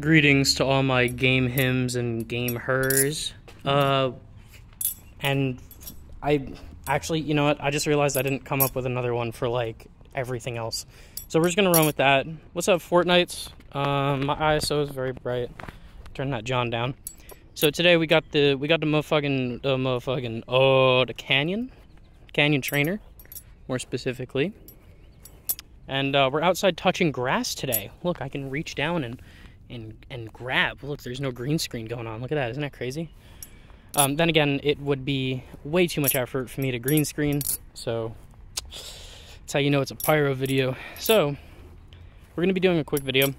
Greetings to all my game hims and game hers. And I actually, you know what? I just realized I didn't come up with another one for like everything else. So we're just gonna run with that. What's up, Fortnites? My ISO is very bright. Turn that John down. So today we got the Canyon trainer, more specifically. And we're outside touching grass today. Look, I can reach down and grab. Look, there's no green screen going on. Look at that, isn't that crazy? Then again, it would be way too much effort for me to green screen, so that's how you know it's a pyro video. So we're gonna be doing a quick video.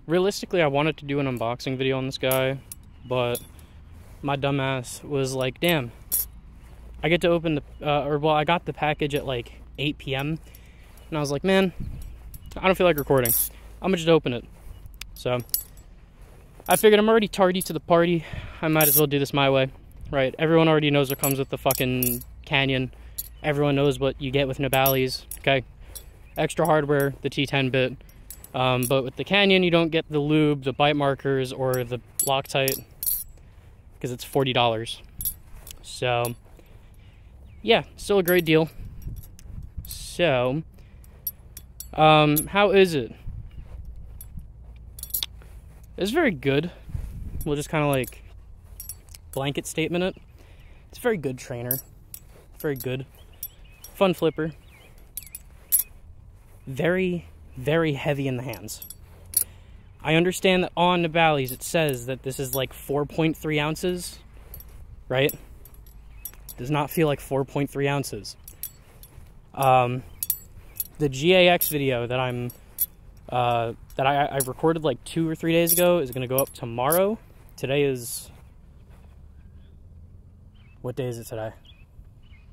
Realistically, I wanted to do an unboxing video on this guy, but my dumbass was like, damn, I get to open the, I got the package at like 8 p.m. and I was like, man, I don't feel like recording. I'm gonna just open it. So I figured I'm already tardy to the party. I might as well do this my way, right? Everyone already knows what comes with the fucking Canyon. Everyone knows what you get with Nabalis, okay? Extra hardware, the T10 bit. But with the Canyon, you don't get the lube, the bite markers, or the Loctite, because it's $40. So, yeah, still a great deal. So, how is it? It's very good. We'll just kind of like blanket statement it. It's a very good trainer. Very good. Fun flipper. Very, very heavy in the hands. I understand that on Nabalis it says that this is like 4.3 ounces, right? Does not feel like 4.3 ounces. The GAX video that I recorded like 2 or 3 days ago is going to go up tomorrow. Today is... What day is it today?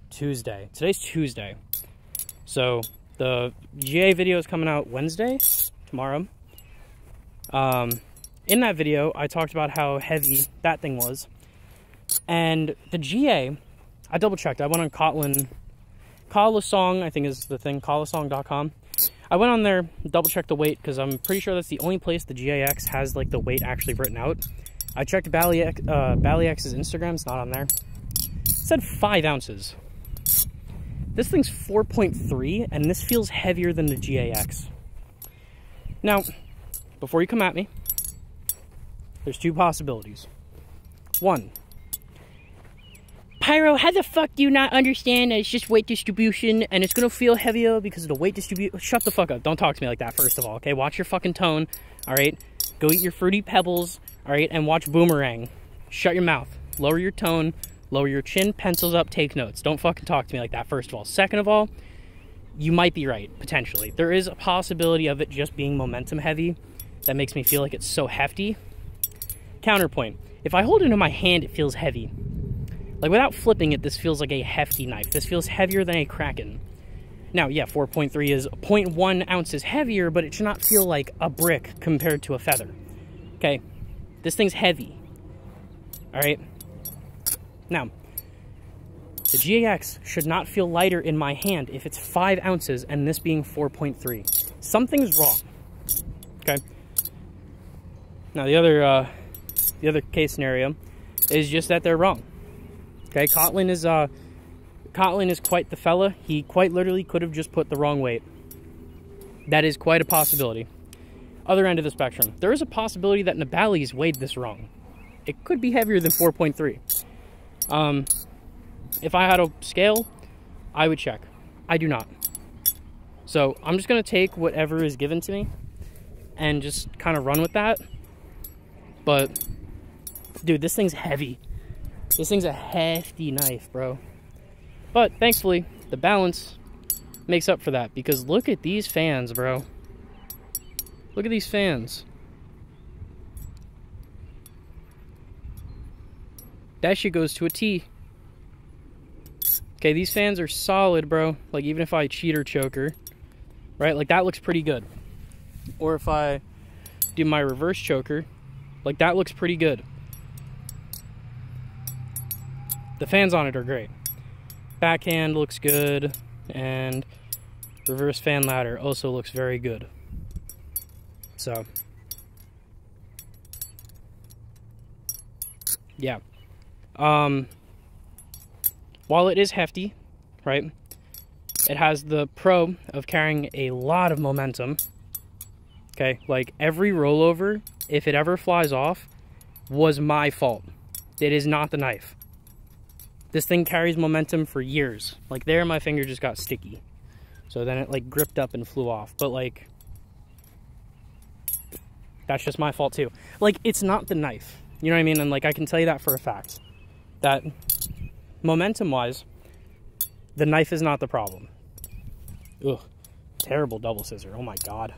Tuesday. Today's Tuesday. So, the GA video is coming out Wednesday, tomorrow. In that video, I talked about how heavy that thing was. And the GA, I double-checked. I went on Kalasong, I think is the thing, kalasong.com. I went on there, double-checked the weight, because I'm pretty sure that's the only place the GAX has like the weight actually written out. I checked Ballyx's Instagram, it's not on there. It said 5 ounces. This thing's 4.3, and this feels heavier than the GAX. Now, before you come at me, there's 2 possibilities. 1, Pyro, how the fuck do you not understand that it's just weight distribution and it's gonna feel heavier because of the weight distribution? Shut the fuck up. Don't talk to me like that, first of all, okay? Watch your fucking tone, alright? Go eat your Fruity Pebbles, alright? And watch Boomerang. Shut your mouth. Lower your tone. Lower your chin. Pencils up. Take notes. Don't fucking talk to me like that, first of all. Second of all, you might be right, potentially. There is a possibility of it just being momentum heavy that makes me feel like it's so hefty. Counterpoint. If I hold it in my hand, it feels heavy. Like, without flipping it, this feels like a hefty knife. This feels heavier than a Kraken. Now, yeah, 4.3 is 0.1 ounces heavier, but it should not feel like a brick compared to a feather. Okay? This thing's heavy. Alright? Now, the GAX should not feel lighter in my hand if it's 5 ounces and this being 4.3. Something's wrong. Okay? Now, the other case scenario is just that they're wrong. Okay, Kotlin is quite the fella. He quite literally could have just put the wrong weight. That is quite a possibility. Other end of the spectrum. There is a possibility that Nabalis weighed this wrong. It could be heavier than 4.3. If I had a scale, I would check. I do not. So I'm just going to take whatever is given to me and just kind of run with that. But, dude, this thing's heavy. This thing's a hefty knife, bro. But, thankfully, the balance makes up for that. Because look at these fans, bro. Look at these fans. That shit goes to a T. Okay, these fans are solid, bro. Like, even if I cheater choker, right? Like, that looks pretty good. Or if I do my reverse choker, like, that looks pretty good. The fans on it are great. Backhand looks good, and reverse fan ladder also looks very good. So, Yeah. While it is hefty, right, it has the pro of carrying a lot of momentum. Okay, like every rollover, if it ever flies off, was my fault. It is not the knife. This thing carries momentum for years. Like there, my finger just got sticky. So then it like gripped up and flew off. But like, that's just my fault too. Like, it's not the knife. You know what I mean? And like, I can tell you that for a fact. That momentum-wise, the knife is not the problem. Ugh, terrible double scissor. Oh my God.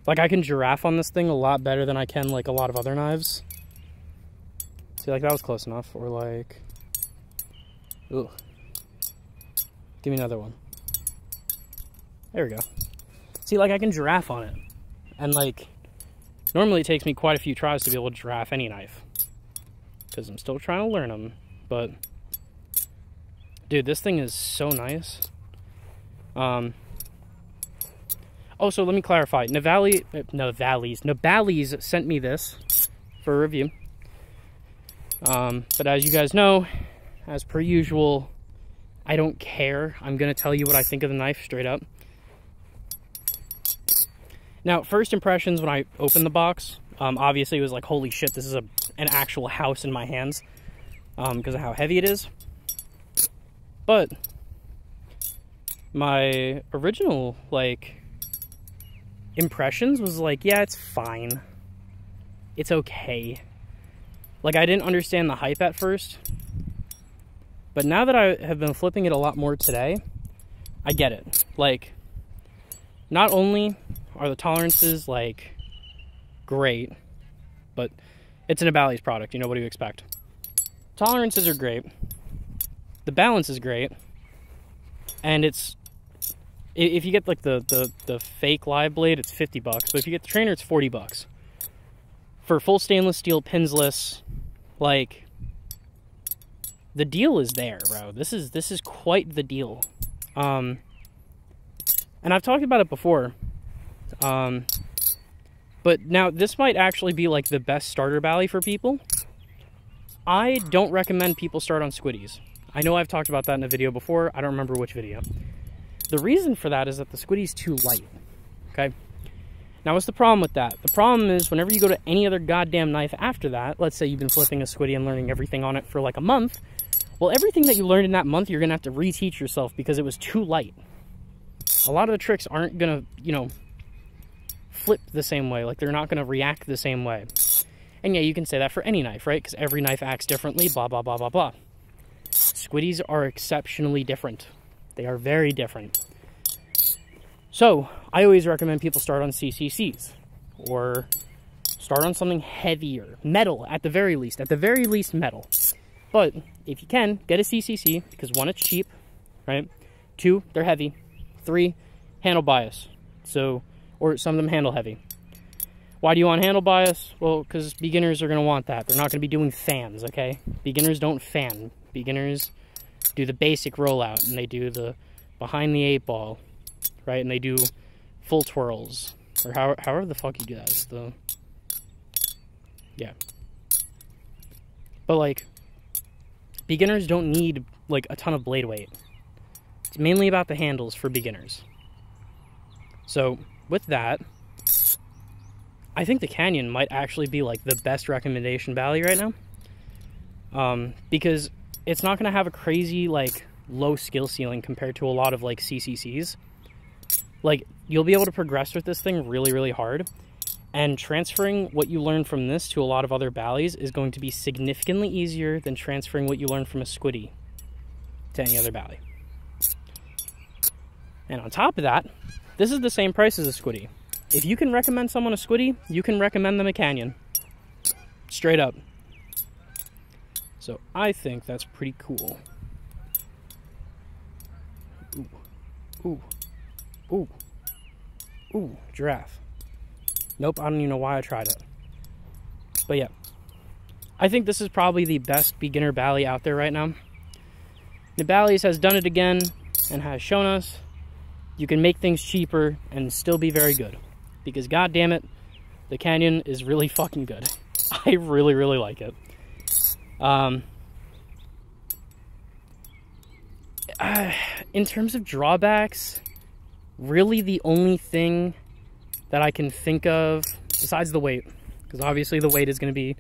Like I can giraffe on this thing a lot better than I can like a lot of other knives. See, like that was close enough. Or like, ugh. Give me another one. There we go. See, like I can giraffe on it. And like, normally it takes me quite a few tries to be able to giraffe any knife. Because I'm still trying to learn them. But, dude, this thing is so nice. Oh, so let me clarify. Nabalis sent me this for a review. But as you guys know, as per usual, I don't care. I'm going to tell you what I think of the knife straight up. Now, first impressions when I opened the box, obviously it was like, holy shit, this is an actual house in my hands because of how heavy it is. But my original, like, impressions was like, yeah, it's fine. It's okay. Like, I didn't understand the hype at first. But now that I have been flipping it a lot more today, I get it. Like, not only are the tolerances, like, great, but it's an Nabalis product. You know, what do you expect? Tolerances are great. The balance is great. And it's, if you get, like, the fake live blade, it's 50 bucks. But if you get the trainer, it's 40 bucks. For full stainless steel, pinsless, like, the deal is there, bro. This is quite the deal. And I've talked about it before. But now this might actually be like the best starter bally for people. I don't recommend people start on squiddies. I know I've talked about that in a video before. I don't remember which video. The reason for that is that the squiddie's too light. Okay? Now, what's the problem with that? The problem is whenever you go to any other goddamn knife after that, let's say you've been flipping a squiddie and learning everything on it for like a month, well, everything that you learned in that month, you're going to have to reteach yourself because it was too light. A lot of the tricks aren't going to, you know, flip the same way. Like, they're not going to react the same way. And yeah, you can say that for any knife, right? Because every knife acts differently, blah, blah, blah, blah, blah. Squiddies are exceptionally different. They are very different. So, I always recommend people start on CCCs. Or start on something heavier. Metal, at the very least. At the very least, metal. But, if you can, get a CCC, because 1, it's cheap, right? 2, they're heavy. 3, handle bias. So, or some of them handle heavy. Why do you want handle bias? Well, because beginners are going to want that. They're not going to be doing fans, okay? Beginners don't fan. Beginners do the basic rollout, and they do the behind the 8 ball, right? And they do full twirls, or however the fuck you do that. It's the, yeah. But, like, beginners don't need, like, a ton of blade weight. It's mainly about the handles for beginners. So, with that, I think the Canyon might actually be, like, the best recommendation bally right now. Because it's not going to have a crazy, like, low skill ceiling compared to a lot of, like, CCCs. Like, you'll be able to progress with this thing really, really hard. And transferring what you learn from this to a lot of other ballies is going to be significantly easier than transferring what you learn from a squiddie to any other bally. And on top of that, this is the same price as a squiddie. If you can recommend someone a squiddie, you can recommend them a Canyon. Straight up. So I think that's pretty cool. Ooh. Ooh. Ooh. Ooh. Giraffe. Nope, I don't even know why I tried it. But yeah. I think this is probably the best beginner bally out there right now. Nabalis has done it again and has shown us you can make things cheaper and still be very good. Because, god damn it, the Canyon is really fucking good. I really, really like it. In terms of drawbacks, really the only thing that I can think of, besides the weight, because obviously the weight is going to be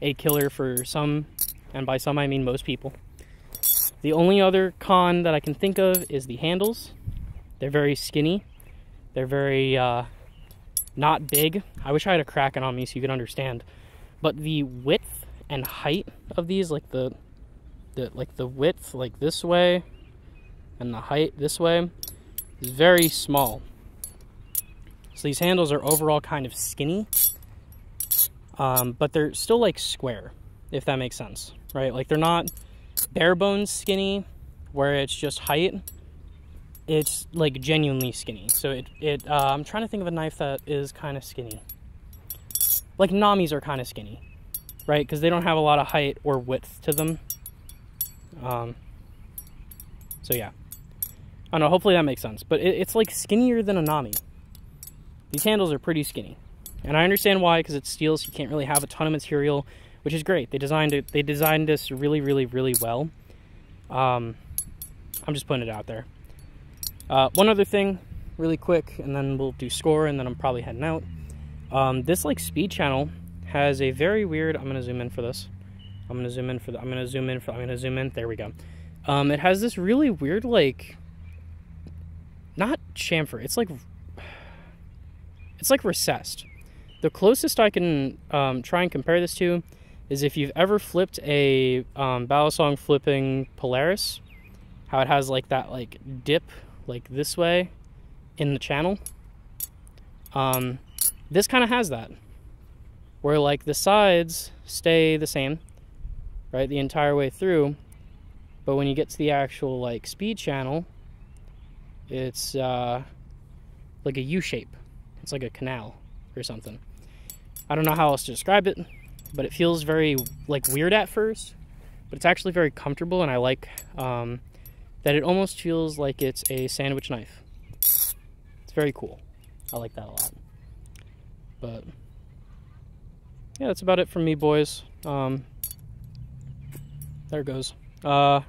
a killer for some, and by some I mean most people. The only other con that I can think of is the handles. They're very skinny. They're very not big. I wish I had a Kraken on me so you could understand. But the width and height of these, like the width like this way and the height this way, is very small. So these handles are overall kind of skinny, but they're still like square, if that makes sense, right? Like they're not bare bones skinny where it's just height. It's like genuinely skinny. So I'm trying to think of a knife that is kind of skinny. Like Namis are kind of skinny, right? Because they don't have a lot of height or width to them. So yeah, I don't know, hopefully that makes sense. But it's like skinnier than a Nami. These handles are pretty skinny. And I understand why, because it's steel, so you can't really have a ton of material, which is great. They designed this really, really, really well. I'm just putting it out there. One other thing, really quick, and then we'll do score, and then I'm probably heading out. This like speed channel has a very weird, I'm gonna zoom in for this. I'm gonna zoom in, there we go. It has this really weird, like, not chamfer, it's like recessed. The closest I can try and compare this to is if you've ever flipped a Balisong flipping Polaris, how it has like that like dip like this way in the channel. This kind of has that, where like the sides stay the same, right, the entire way through, but when you get to the actual like speed channel, it's like a U shape. It's like a canal or something. I don't know how else to describe it, but it feels very like weird at first, but it's actually very comfortable, and I like that it almost feels like it's a sandwich knife. It's very cool. I like that a lot. But yeah, that's about it from me, boys. There it goes. I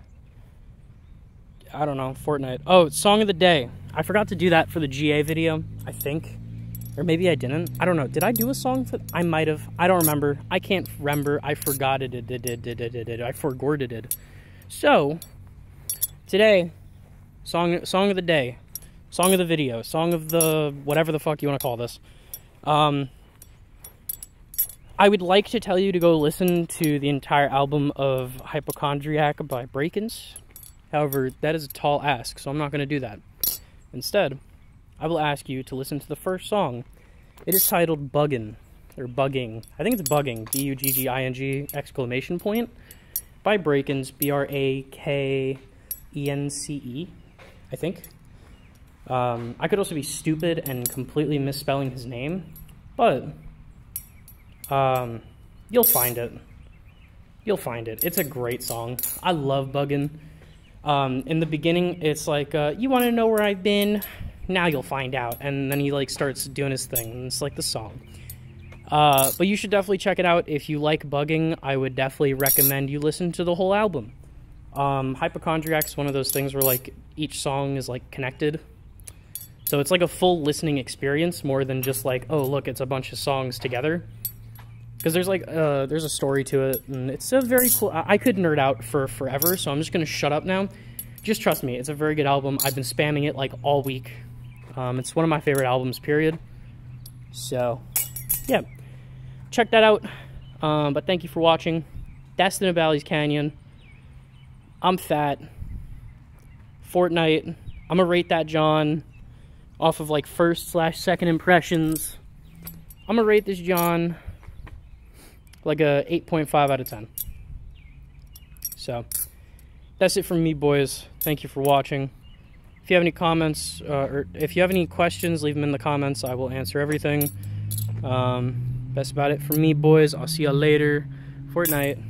don't know, Fortnite. Oh, song of the day. I forgot to do that for the GA video, I think. Or maybe I didn't. I don't know. Did I do a song for... I might have. I don't remember. I can't remember. I forgot it. I forgot it. So, today, song of the day. Song of the video. Song of the... whatever the fuck you want to call this. I would like to tell you to go listen to the entire album of Hypochondriac by Breakins. However, that is a tall ask, so I'm not going to do that. Instead, I will ask you to listen to the first song. It is titled Buggin', or Bugging. I think it's Bugging, B-U-G-G-I-N-G, exclamation point, by Breakins, B-R-A-K-E-N-C-E, I think. I could also be stupid and completely misspelling his name, but you'll find it. You'll find it. It's a great song. I love Buggin'. In the beginning, it's like, you want to know where I've been? Now you'll find out. And then he like starts doing his thing, and it's like the song. But you should definitely check it out. If you like Bugging, I would definitely recommend you listen to the whole album. Hypochondriac's one of those things where like each song is like connected. So it's like a full listening experience more than just like, oh look, it's a bunch of songs together. Because there's like, there's a story to it, and it's a very cool... I could nerd out for forever, so I'm just going to shut up now. Just trust me, it's a very good album. I've been spamming it like all week. It's one of my favorite albums, period. So, yeah. Check that out. But thank you for watching. That's the Nabalis Canyon. I'm fat. Fortnite. I'm going to rate that John off of like first/second impressions. I'm going to rate this John like a 8.5 out of 10. So, that's it from me, boys. Thank you for watching. If you have any comments, or if you have any questions, leave them in the comments. I will answer everything. That's about it from me, boys. I'll see y'all later. Fortnite.